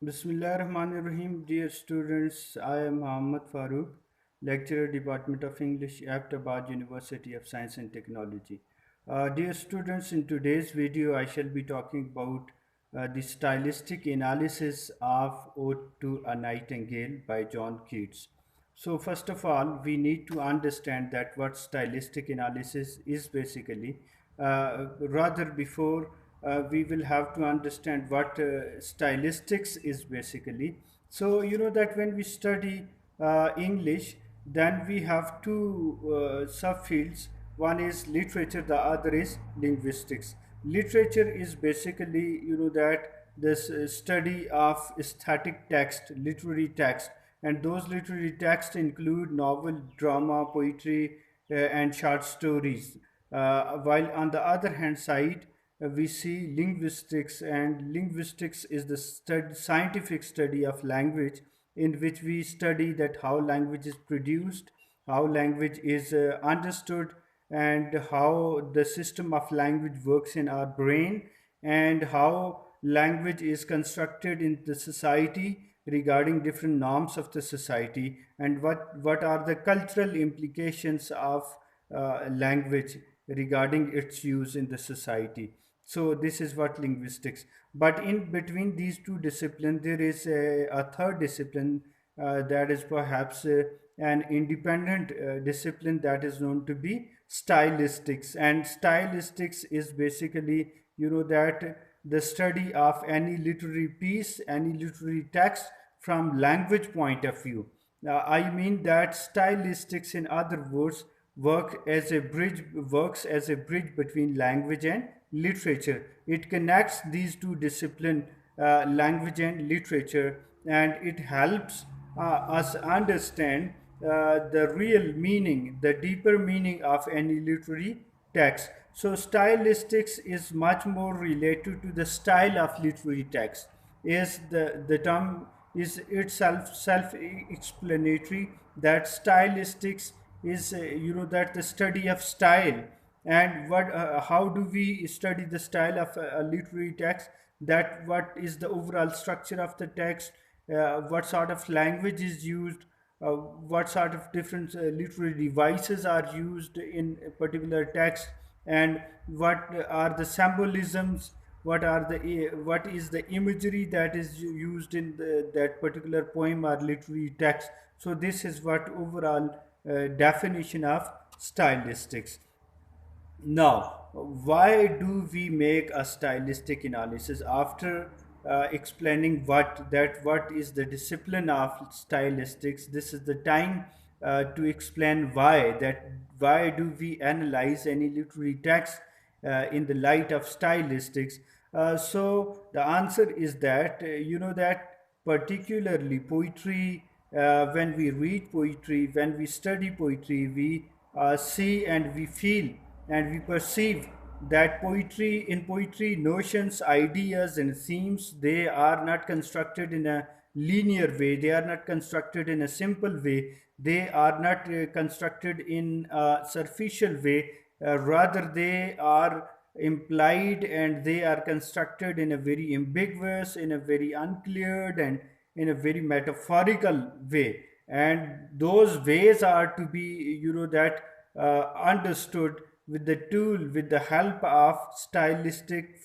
Bismillahirrahmanirrahim. Dear students, I am Muhammad Farooq, lecturer, Department of English, Abbottabad University of Science and Technology. Dear students, in today's video, I shall be talking about the stylistic analysis of Ode to a Nightingale by John Keats. So, first of all, we need to understand that what stylistic analysis is basically. Rather, before we will have to understand what stylistics is basically. So, you know that when we study English, then we have two subfields. One is literature, the other is linguistics. Literature is basically, you know, that this study of aesthetic text, literary text, and those literary texts include novel, drama, poetry, and short stories. While on the other hand side, we see linguistics, and linguistics is the scientific study of language, in which we study that how language is produced, how language is understood, and how the system of language works in our brain, and how language is constructed in the society regarding different norms of the society, and what are the cultural implications of language regarding its use in the society. So this is what linguistics. But in between these two disciplines, there is a third discipline that is perhaps an independent discipline that is known to be stylistics. And stylistics is basically, you know, that the study of any literary piece, any literary text from language point of view. I mean that stylistics, in other words, works as a bridge between language and literature. It connects these two disciplines, language and literature, and it helps us understand the real meaning, the deeper meaning of any literary text. So stylistics is much more related to the style of literary text. Is the term is itself self-explanatory that stylistics is you know that the study of style. And what how do we study the style of a literary text? That what is the overall structure of the text, what sort of language is used, what sort of different literary devices are used in a particular text, and what are the symbolisms, what is the imagery that is used in that particular poem or literary text. So this is what overall definition of stylistics. Now, why do we make a stylistic analysis after explaining what is the discipline of stylistics? This is the time to explain why do we analyze any literary text in the light of stylistics. So the answer is that you know that particularly poetry, when we read poetry, when we study poetry, we see and we feel and we perceive that poetry notions, ideas, and themes, they are not constructed in a linear way, they are not constructed in a simple way, they are not constructed in a superficial way. Rather they are implied, and they are constructed in a very ambiguous, in a very uncleared, and in a very metaphorical way. And those ways are to be, you know, that understood with the tool, with the help of stylistic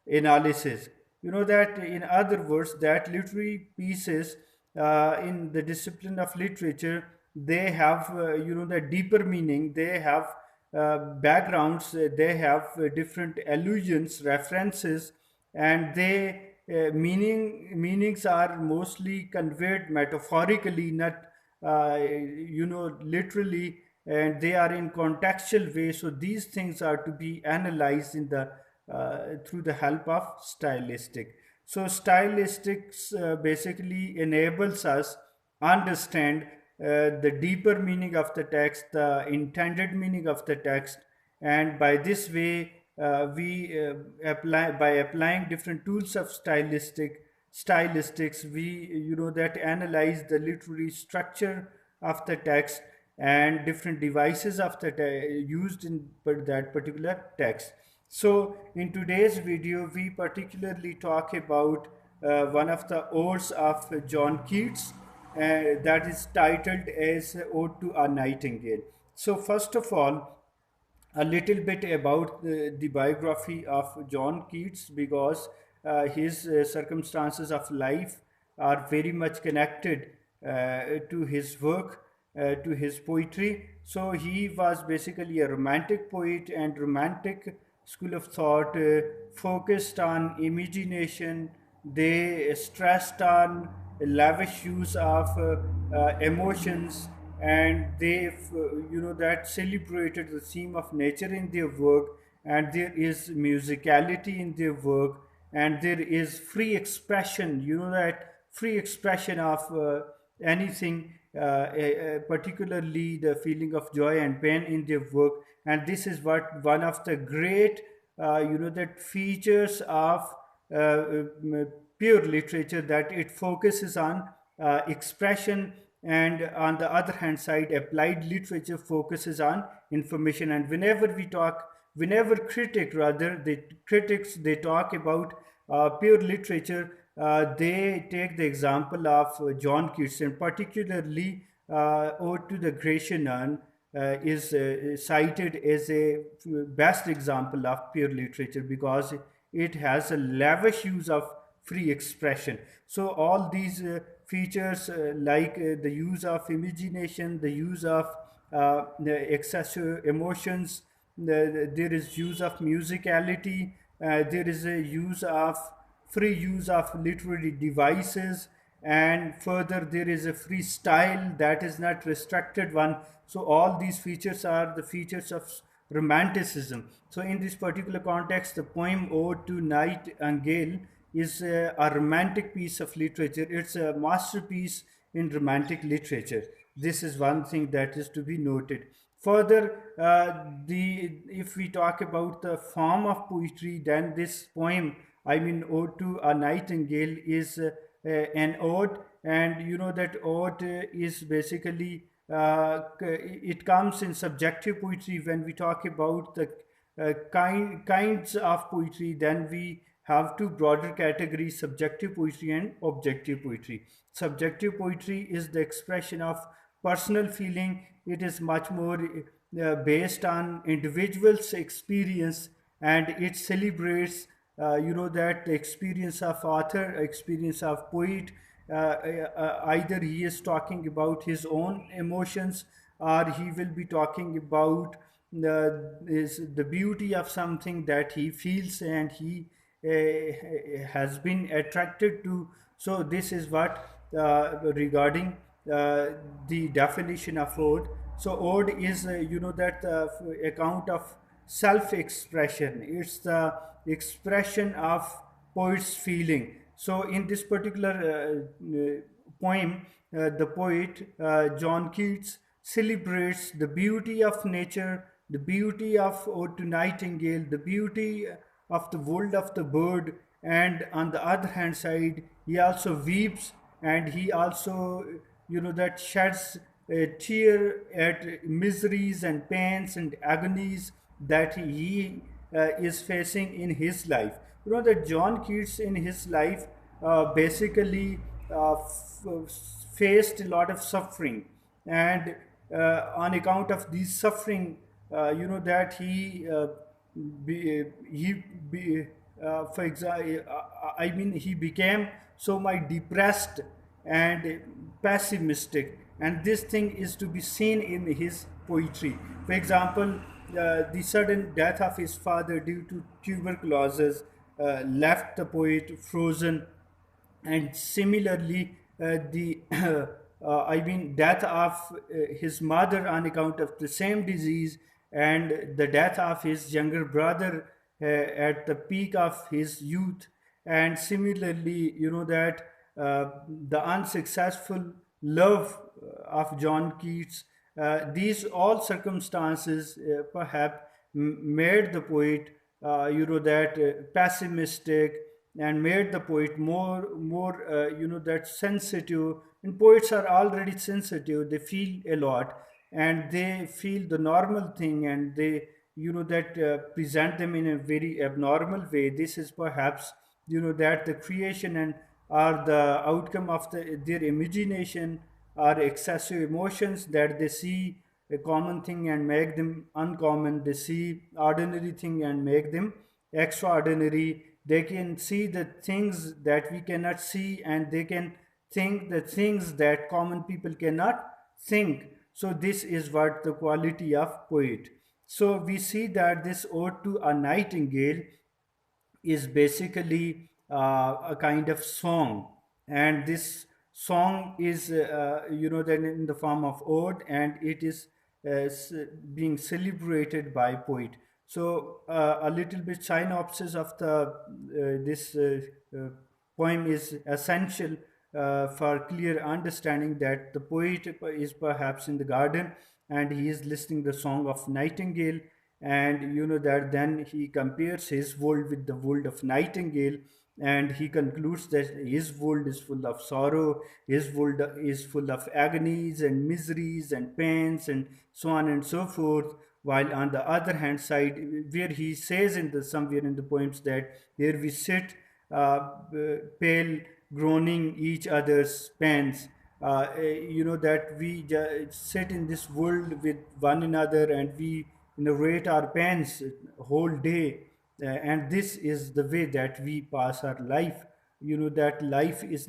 analysis. You know that, in other words, that literary pieces in the discipline of literature, they have you know the deeper meaning, they have backgrounds, they have different allusions, references, and they meanings are mostly conveyed metaphorically, not you know literally, and they are in contextual way. So these things are to be analyzed in the through the help of stylistic. So stylistics basically enables us understand the deeper meaning of the text, the intended meaning of the text, and by this way we apply by applying different tools of stylistics, we, you know, that analyze the literary structure of the text and different devices of the used in that particular text. So in today's video we particularly talk about one of the odes of John Keats, that is titled as Ode to a Nightingale. So, first of all, a little bit about the biography of John Keats, because his circumstances of life are very much connected to his work, to his poetry. So he was basically a romantic poet, and romantic school of thought focused on imagination. They stressed on lavish use of emotions, and they that celebrated the theme of nature in their work, and there is musicality in their work, and there is free expression, that free expression of anything, particularly the feeling of joy and pain in their work. And this is what one of the great that features of pure literature, that it focuses on expression, and on the other hand side, applied literature focuses on information. And whenever the critics, they talk about pure literature, they take the example of John Keats, and particularly Ode to the Grecian Urn is cited as a best example of pure literature, because it has a lavish use of free expression. So all these features, like the use of imagination, the use of the excessive emotions, there is use of musicality, there is a use of free use of literary devices, and further there is a free style that is not restricted one. So all these features are the features of romanticism. So in this particular context, the poem Ode to Nightingale is a romantic piece of literature. It's a masterpiece in romantic literature. This is one thing that is to be noted. Further, the if we talk about the form of poetry, then this poem, I mean, Ode to a Nightingale, is an ode, and that ode is basically it comes in subjective poetry. When we talk about the kinds of poetry, then we have two broader categories: subjective poetry and objective poetry. Subjective poetry is the expression of personal feeling. It is much more based on individual's experience, and it celebrates that the experience of author, experience of poet. Either he is talking about his own emotions, or he will be talking about the beauty of something that he feels, and he has been attracted to. So this is what regarding the definition of ode. So ode is that account of self-expression. It's the expression of poet's feeling. So in this particular poem, the poet John Keats celebrates the beauty of nature, the beauty of Ode to Nightingale, the beauty of the world of the bird, and on the other hand side, he also weeps, and he also, that sheds a tear at miseries and pains and agonies that he is facing in his life. That John Keats in his life basically faced a lot of suffering, and on account of this suffering, that for example, I mean, he became so much depressed and pessimistic, and this thing is to be seen in his poetry. For example, the sudden death of his father due to tuberculosis left the poet frozen, and similarly the I mean, death of his mother on account of the same disease, and the death of his younger brother at the peak of his youth, and similarly, that the unsuccessful love of John Keats. These all circumstances perhaps made the poet, that pessimistic, and made the poet more that sensitive. And poets are already sensitive; they feel a lot, and they feel the normal thing, and they that present them in a very abnormal way. This is perhaps that the creation and are the outcome of their imagination, or excessive emotions, that they see a common thing and make them uncommon. They see ordinary thing and make them extraordinary. They can see the things that we cannot see, and they can think the things that common people cannot think. So this is what the quality of poet. So we see that this ode to a nightingale is basically a kind of song, and this song is then in the form of ode, and it is being celebrated by poet. So a little bit synopsis of the this poem is essential for clear understanding that the poet is perhaps in the garden, and he is listening the song of nightingale. And that then he compares his world with the world of nightingale, and he concludes that his world is full of sorrow, his world is full of agonies and miseries and pains and so on and so forth. While on the other hand side, where he says in the somewhere in the poems that here we sit pale, groaning each other's pains. That we sit in this world with one another, and we narrate our pains whole day. And this is the way that we pass our life. That life is